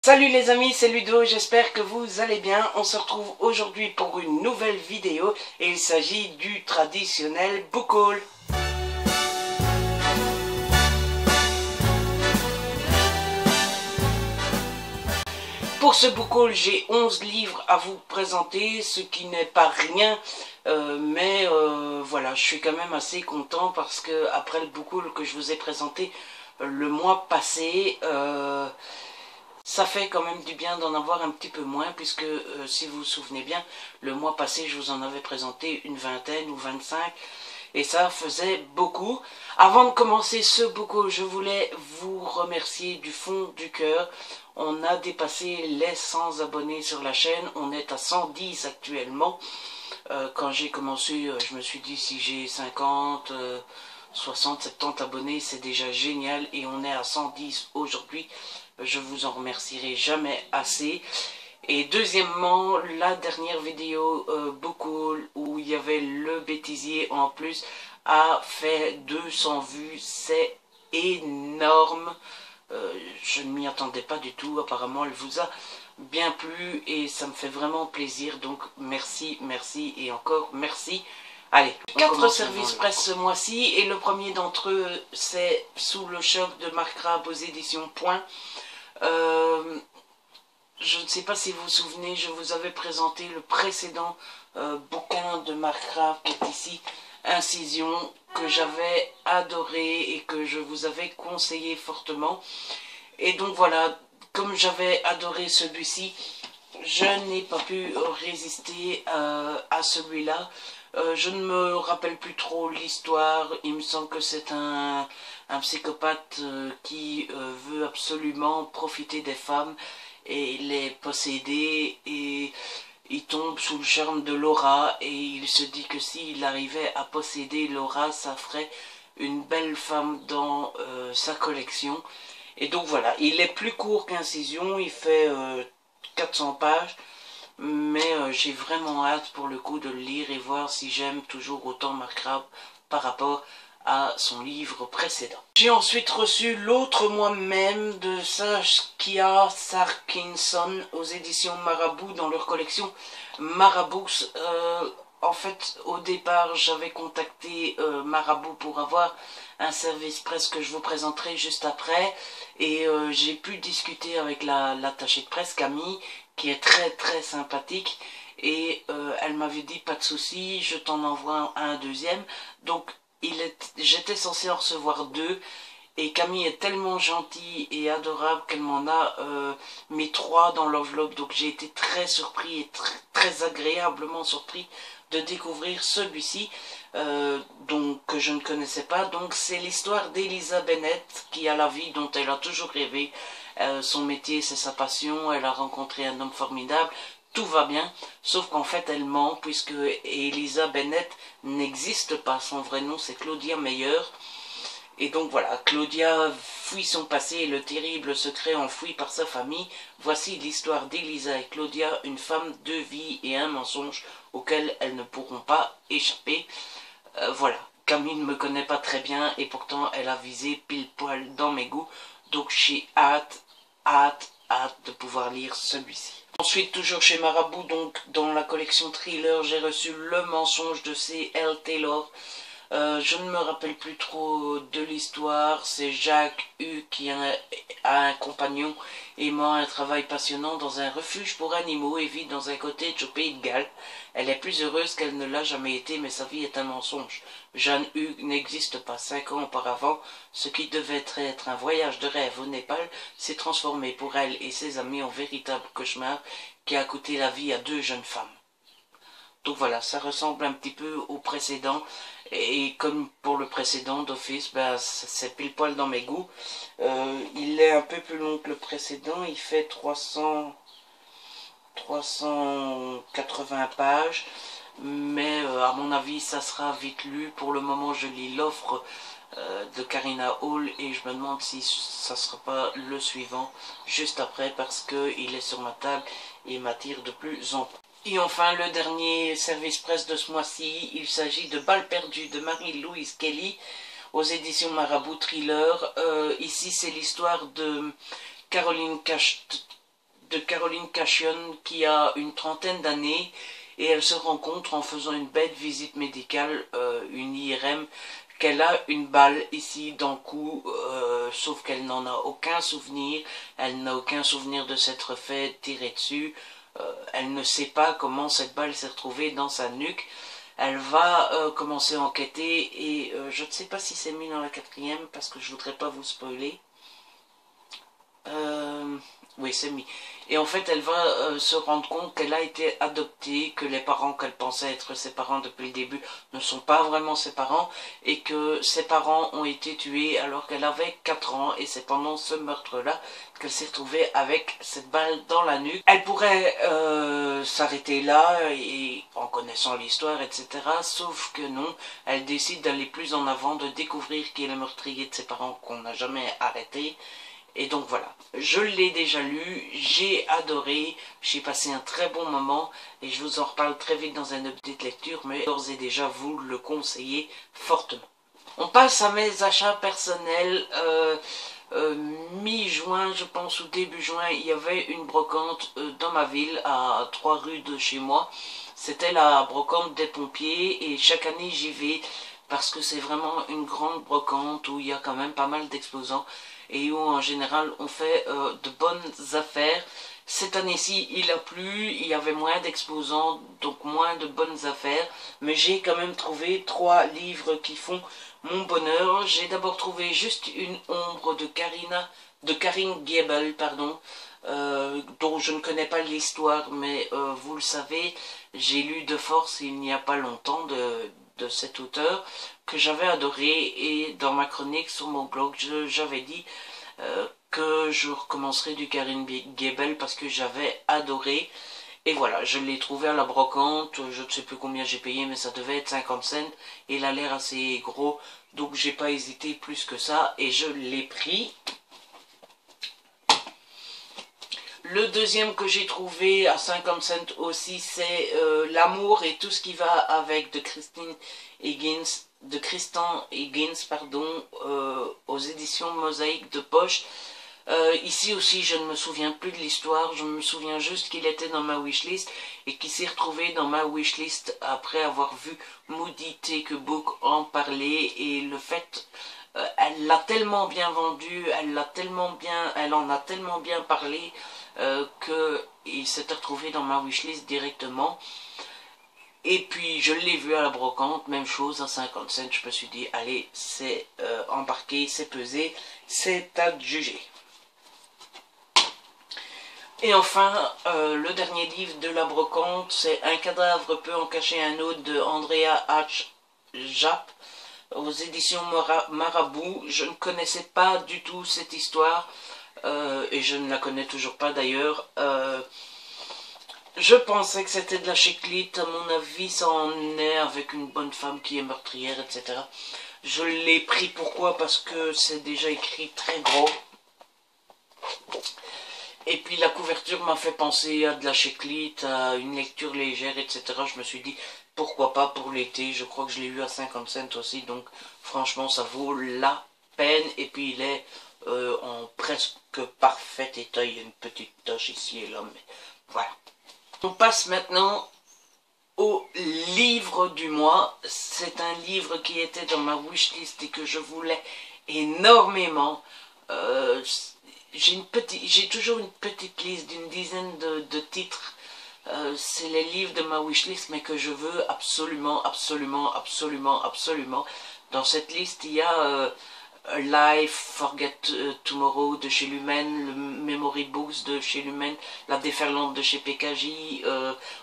Salut les amis, c'est Ludo, j'espère que vous allez bien. On se retrouve aujourd'hui pour une nouvelle vidéo et il s'agit du traditionnel book haul. Pour ce book haul, j'ai 11 livres à vous présenter, ce qui n'est pas rien, mais voilà, je suis quand même assez content parce que après le book haul que je vous ai présenté le mois passé, ça fait quand même du bien d'en avoir un petit peu moins, puisque si vous vous souvenez bien, le mois passé, je vous en avais présenté une vingtaine ou 25, et ça faisait beaucoup. Avant de commencer ce book haul, je voulais vous remercier du fond du cœur. On a dépassé les 100 abonnés sur la chaîne, on est à 110 actuellement. Quand j'ai commencé, je me suis dit si j'ai 50... 60, 70 abonnés, c'est déjà génial et on est à 110 aujourd'hui. Je vous en remercierai jamais assez. Et deuxièmement, la dernière vidéo book haul où il y avait le bêtisier en plus a fait 200 vues. C'est énorme. Je ne m'y attendais pas du tout. Apparemment, elle vous a bien plu et ça me fait vraiment plaisir. Donc merci, merci et encore merci. Allez, 4 services presse ce mois-ci et le premier d'entre eux c'est Sous le choc de Marc Rabe aux éditions Point. Je ne sais pas si vous vous souvenez, je vous avais présenté le précédent bouquin de Marc Rabe qui est ici, Incision, que j'avais adoré et que je vous avais conseillé fortement. Et donc voilà, comme j'avais adoré celui-ci, je n'ai pas pu résister à celui-là. Je ne me rappelle plus trop l'histoire, il me semble que c'est un psychopathe qui veut absolument profiter des femmes et les posséder, et il tombe sous le charme de Laura et il se dit que s'il arrivait à posséder Laura, ça ferait une belle femme dans sa collection. Et donc voilà, il est plus court qu'Incision, il fait 400 pages. Mais j'ai vraiment hâte pour le coup de le lire et voir si j'aime toujours autant Marc Rabe par rapport à son livre précédent. J'ai ensuite reçu l'autre moi-même de Saskia Sarkinson aux éditions Marabout dans leur collection Marabooks. En fait, au départ, j'avais contacté Marabout pour avoir un service presse que je vous présenterai juste après. Et j'ai pu discuter avec l'attachée de presse, Camille, qui est très sympathique. Et elle m'avait dit, pas de souci, je t'en envoie un deuxième. Donc, j'étais censée en recevoir 2. Et Camille est tellement gentille et adorable qu'elle m'en a mis 3 dans l'enveloppe. Donc j'ai été très surpris et très agréablement surpris de découvrir celui-ci, que je ne connaissais pas. Donc c'est l'histoire d'Elisa Bennett qui a la vie dont elle a toujours rêvé. Son métier c'est sa passion, elle a rencontré un homme formidable. Tout va bien, sauf qu'en fait elle ment puisque Elisa Bennett n'existe pas. Son vrai nom c'est Claudia Meyer. Et donc voilà, Claudia fuit son passé et le terrible secret enfoui par sa famille. Voici l'histoire d'Elisa et Claudia, une femme, 2 vies et un mensonge auquel elles ne pourront pas échapper. Voilà, Camille ne me connaît pas très bien et pourtant elle a visé pile poil dans mes goûts. Donc j'ai hâte de pouvoir lire celui-ci. Ensuite, toujours chez Marabout, donc dans la collection Thriller, j'ai reçu Le mensonge de C.L. Taylor. Je ne me rappelle plus trop de l'histoire. C'est Jacques Hue qui a un compagnon aimant un travail passionnant dans un refuge pour animaux et vit dans un cottage au Pays de Galles. Elle est plus heureuse qu'elle ne l'a jamais été, mais sa vie est un mensonge. Jeanne Hue n'existe pas. 5 ans auparavant, ce qui devait être un voyage de rêve au Népal s'est transformé pour elle et ses amis en véritable cauchemar qui a coûté la vie à 2 jeunes femmes. Donc voilà, ça ressemble un petit peu au précédent. Et comme pour le précédent d'office, ben, c'est pile poil dans mes goûts. Il est un peu plus long que le précédent, il fait 380 pages. Mais à mon avis, ça sera vite lu. Pour le moment, je lis l'offre de Karina Hall et je me demande si ça ne sera pas le suivant juste après parce qu'il est sur ma table et m'attire de plus en plus. Et enfin, le dernier service presse de ce mois-ci, il s'agit de Balles perdues de Marie-Louise Kelly aux éditions Marabout Thriller. Ici, c'est l'histoire de Caroline de Caroline Cashion qui a une trentaine d'années et elle se rencontre en faisant une bête visite médicale, une IRM, qu'elle a une balle ici dans le cou, sauf qu'elle n'en a aucun souvenir, elle n'a aucun souvenir de s'être fait tirer dessus, elle ne sait pas comment cette balle s'est retrouvée dans sa nuque. Elle va commencer à enquêter et je ne sais pas si c'est mis dans la quatrième parce que je voudrais pas vous spoiler. Oui, c'est mis. Et en fait, elle va se rendre compte qu'elle a été adoptée, que les parents qu'elle pensait être ses parents depuis le début ne sont pas vraiment ses parents, et que ses parents ont été tués alors qu'elle avait 4 ans, et c'est pendant ce meurtre-là qu'elle s'est retrouvée avec cette balle dans la nuque. Elle pourrait s'arrêter là, et en connaissant l'histoire, etc., sauf que non, elle décide d'aller plus en avant, de découvrir qui est le meurtrier de ses parents qu'on n'a jamais arrêté. Et donc voilà, je l'ai déjà lu, j'ai adoré, j'ai passé un très bon moment et je vous en reparle très vite dans un update lecture, mais d'ores et déjà vous le conseillez fortement. On passe à mes achats personnels. Mi-juin, je pense, ou début juin, il y avait une brocante dans ma ville, à 3 rues de chez moi. C'était la brocante des pompiers et chaque année j'y vais parce que c'est vraiment une grande brocante où il y a quand même pas mal d'exposants et où en général on fait de bonnes affaires. Cette année-ci il a plu, il y avait moins d'exposants, donc moins de bonnes affaires, mais j'ai quand même trouvé 3 livres qui font mon bonheur. J'ai d'abord trouvé Juste une ombre de Karine Giebel, pardon, dont je ne connais pas l'histoire, mais vous le savez, j'ai lu de force il n'y a pas longtemps de cet auteur que j'avais adoré, et dans ma chronique sur mon blog j'avais dit que je recommencerai du Karine Giebel parce que j'avais adoré. Et voilà, je l'ai trouvé à la brocante, je ne sais plus combien j'ai payé, mais ça devait être 50 cents, et il a l'air assez gros, donc j'ai pas hésité plus que ça, et je l'ai pris. Le deuxième que j'ai trouvé à 50 cents aussi, c'est L'amour et tout ce qui va avec de Tristan Higgins, pardon, aux éditions Mosaïque de Poche. Ici aussi, je ne me souviens plus de l'histoire, je me souviens juste qu'il était dans ma wishlist et qu'il s'est retrouvé dans ma wishlist après avoir vu Moody Take a Book en parler, et le fait, elle l'a tellement bien vendu, elle en a tellement bien parlé qu'il s'était retrouvé dans ma wishlist directement. Et puis je l'ai vu à la brocante, même chose à 50 cents, je me suis dit allez, c'est embarqué, c'est pesé, c'est à juger. Et enfin, le dernier livre de la brocante, c'est Un cadavre peut en cacher un autre de Andrea H. Japp, aux éditions Marabout. Je ne connaissais pas du tout cette histoire, et je ne la connais toujours pas d'ailleurs. Je pensais que c'était de la chiclite, à mon avis ça en est, avec une bonne femme qui est meurtrière, etc. Je l'ai pris, pourquoi? Parce que c'est déjà écrit très gros. Et puis la couverture m'a fait penser à de la chiclite, à une lecture légère, etc. Je me suis dit, pourquoi pas pour l'été. Je crois que je l'ai eu à 50 cents aussi, donc franchement ça vaut la peine. Et puis il est en presque parfait état, il y a une petite tache ici et là, mais voilà. On passe maintenant au livre du mois. C'est un livre qui était dans ma wishlist et que je voulais énormément. J'ai toujours une petite liste d'une dizaine de titres. C'est les livres de ma wishlist, mais que je veux absolument, absolument, absolument, absolument. Dans cette liste, il y a Life, Forget Tomorrow de chez Lumen, le Memory Books de chez Lumen, La Déferlante de chez PKJ,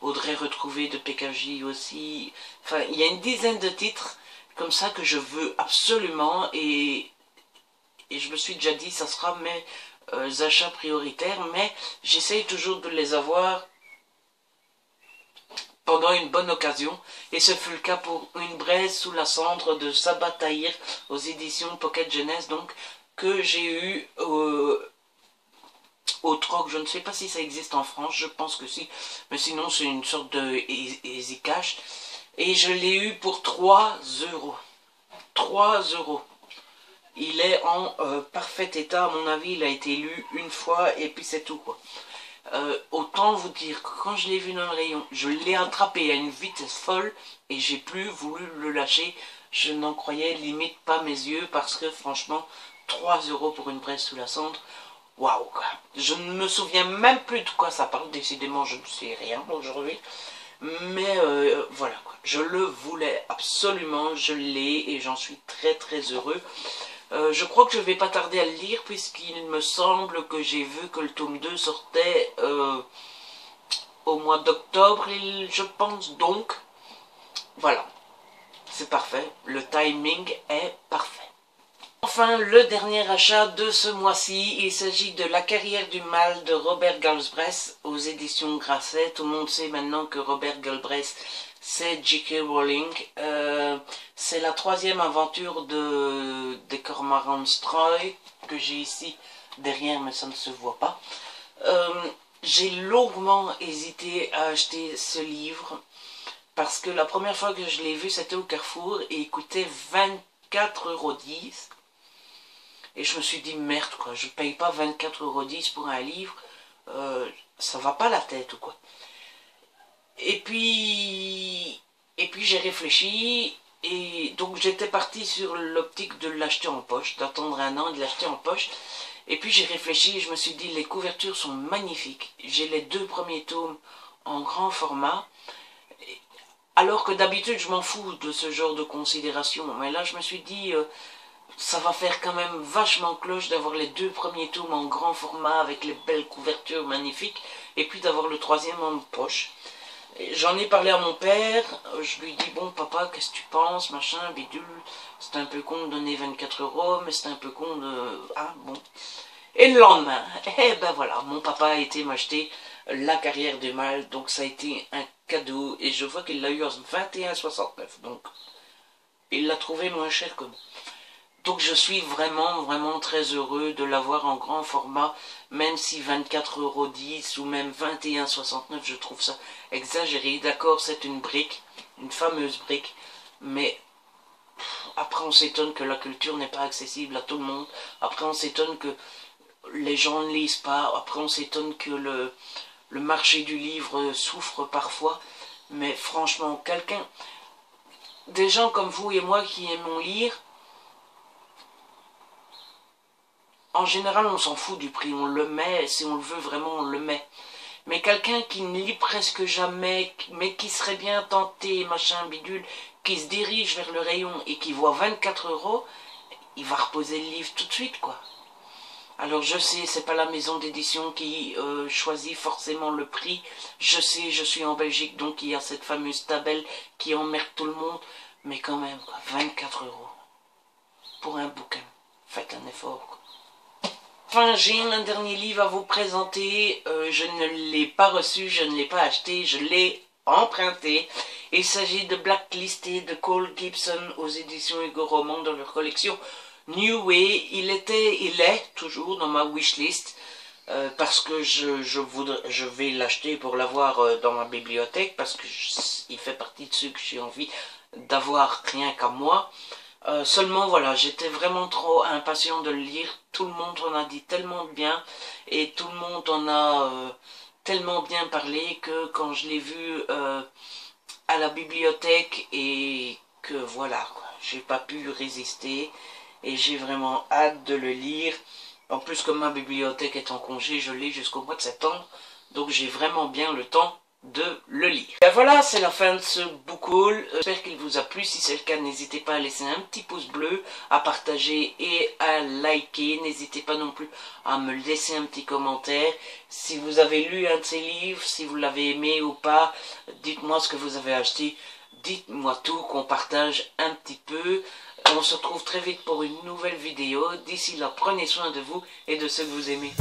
Audrey Retrouvée de PKJ aussi. Enfin, il y a une dizaine de titres comme ça que je veux absolument, et je me suis déjà dit ça sera mes achats prioritaires, mais j'essaye toujours de les avoir pendant une bonne occasion, et ce fut le cas pour Une braise sous la cendre de Sabah Tahir aux éditions Pocket Jeunesse, donc que j'ai eu au troc. Je ne sais pas si ça existe en France, je pense que si, mais sinon c'est une sorte de Easy Cash, et je l'ai eu pour 3 €. 3 €. Il est en parfait état, à mon avis il a été lu une fois et puis c'est tout quoi. Autant vous dire que quand je l'ai vu dans le rayon, je l'ai attrapé à une vitesse folle et j'ai plus voulu le lâcher. Je n'en croyais limite pas mes yeux parce que franchement, 3 € pour une braise sous la cendre, waouh quoi. Je ne me souviens même plus de quoi ça parle, décidément je ne sais rien aujourd'hui. Mais voilà quoi, je le voulais absolument, je l'ai et j'en suis très très heureux. Je crois que je ne vais pas tarder à le lire puisqu'il me semble que j'ai vu que le tome 2 sortait au mois d'octobre, je pense, donc voilà, c'est parfait, le timing est parfait. Enfin, le dernier achat de ce mois-ci, il s'agit de La carrière du mal de Robert Galbraith aux éditions Grasset. Tout le monde sait maintenant que Robert Galbraith, c'est J.K. Rowling. C'est la 3e aventure des Cormorants Troy, que j'ai ici derrière, mais ça ne se voit pas. J'ai longuement hésité à acheter ce livre, parce que la première fois que je l'ai vu, c'était au Carrefour, et il coûtait 24,10 €. Et je me suis dit, merde quoi, je paye pas 24,10 € pour un livre, ça va pas la tête ou quoi. Et puis j'ai réfléchi, et donc j'étais parti sur l'optique de l'acheter en poche, d'attendre un an et de l'acheter en poche. Et puis j'ai réfléchi et je me suis dit, les couvertures sont magnifiques. J'ai les 2 premiers tomes en grand format, alors que d'habitude je m'en fous de ce genre de considération. Mais là je me suis dit, ça va faire quand même vachement cloche d'avoir les 2 premiers tomes en grand format avec les belles couvertures magnifiques et puis d'avoir le 3e en poche. J'en ai parlé à mon père, je lui dis bon papa qu'est-ce que tu penses, machin, bidule, c'est un peu con de donner 24 €, mais c'est un peu con de... Ah bon. Et le lendemain, eh ben voilà, mon papa a été m'acheter La carrière du mal, donc ça a été un cadeau et je vois qu'il l'a eu en 21,69 €, donc il l'a trouvé moins cher que moi. Donc je suis vraiment très heureux de l'avoir en grand format, même si 24,10 € ou même 21,69 €, je trouve ça exagéré. D'accord, c'est une brique, une fameuse brique, mais après on s'étonne que la culture n'est pas accessible à tout le monde. Après on s'étonne que les gens ne lisent pas. Après on s'étonne que le marché du livre souffre parfois. Mais franchement, des gens comme vous et moi qui aimons lire, en général, on s'en fout du prix, on le met, si on le veut vraiment, on le met. Mais quelqu'un qui ne lit presque jamais, mais qui serait bien tenté, machin, bidule, qui se dirige vers le rayon et qui voit 24 €, il va reposer le livre tout de suite, quoi. Alors je sais, c'est pas la maison d'édition qui choisit forcément le prix. Je sais, je suis en Belgique, donc il y a cette fameuse tabelle qui emmerde tout le monde. Mais quand même, quoi, 24 € pour un bouquin. Faites un effort, quoi. Enfin, j'ai un dernier livre à vous présenter, je ne l'ai pas reçu, je ne l'ai pas acheté, je l'ai emprunté. Il s'agit de Blacklisted de Cole Gibson aux éditions Hugo Roman dans leur collection New Way. Il est toujours dans ma wishlist parce que je vais l'acheter pour l'avoir dans ma bibliothèque parce que il fait partie de ceux que j'ai envie d'avoir rien qu'à moi. Seulement voilà, j'étais vraiment trop impatient de le lire. Tout le monde en a dit tellement de bien et tout le monde en a tellement bien parlé que quand je l'ai vu à la bibliothèque et que voilà, j'ai pas pu résister et j'ai vraiment hâte de le lire. En plus, comme ma bibliothèque est en congé, je l'ai jusqu'au mois de septembre, donc j'ai vraiment bien le temps de le lire. Et voilà, c'est la fin de ce book haul. J'espère qu'il vous a plu. Si c'est le cas, n'hésitez pas à laisser un petit pouce bleu, à partager et à liker. N'hésitez pas non plus à me laisser un petit commentaire. Si vous avez lu un de ces livres, si vous l'avez aimé ou pas, dites-moi ce que vous avez acheté. Dites-moi tout, qu'on partage un petit peu. On se retrouve très vite pour une nouvelle vidéo. D'ici là, prenez soin de vous et de ceux que vous aimez.